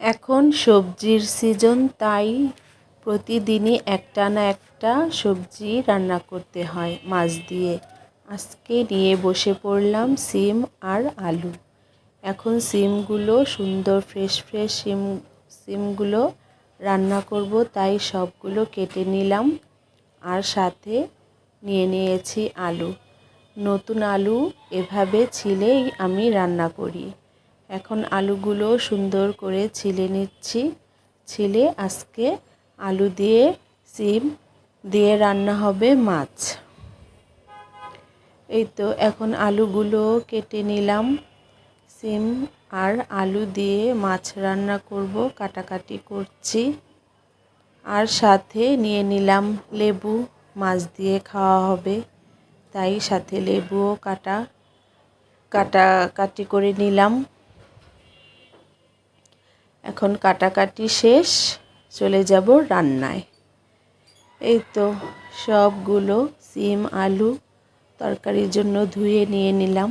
এখন সবজির সিজন, তাই প্রতিদিনই একটা না একটা সবজি রান্না করতে হয় মাছ দিয়ে। আজকে নিয়ে বসে পড়লাম সিম আর আলু। এখন সিমগুলো সুন্দর ফ্রেশ ফ্রেশ সিমগুলো রান্না করব, তাই সবগুলো কেটে নিলাম আর সাথে নিয়ে নিয়েছি আলু। নতুন আলু এভাবে ছিলেই আমি রান্না করি। এখন আলুগুলো সুন্দর করে ছিলে নিচ্ছি। ছিলে আজকে আলু দিয়ে সিম দিয়ে রান্না হবে মাছ। এই তো এখন আলুগুলো কেটে নিলাম। সিম আর আলু দিয়ে মাছ রান্না করব, কাটাকাটি করছি। আর সাথে নিয়ে নিলাম লেবু, মাছ দিয়ে খাওয়া হবে, তাই সাথে লেবুও কাটাকাটি করে নিলাম। এখন কাটাকাটি শেষ, চলে যাব রান্নায়। এই তো সবগুলো সিম আলু তরকারির জন্য ধুয়ে নিয়ে নিলাম।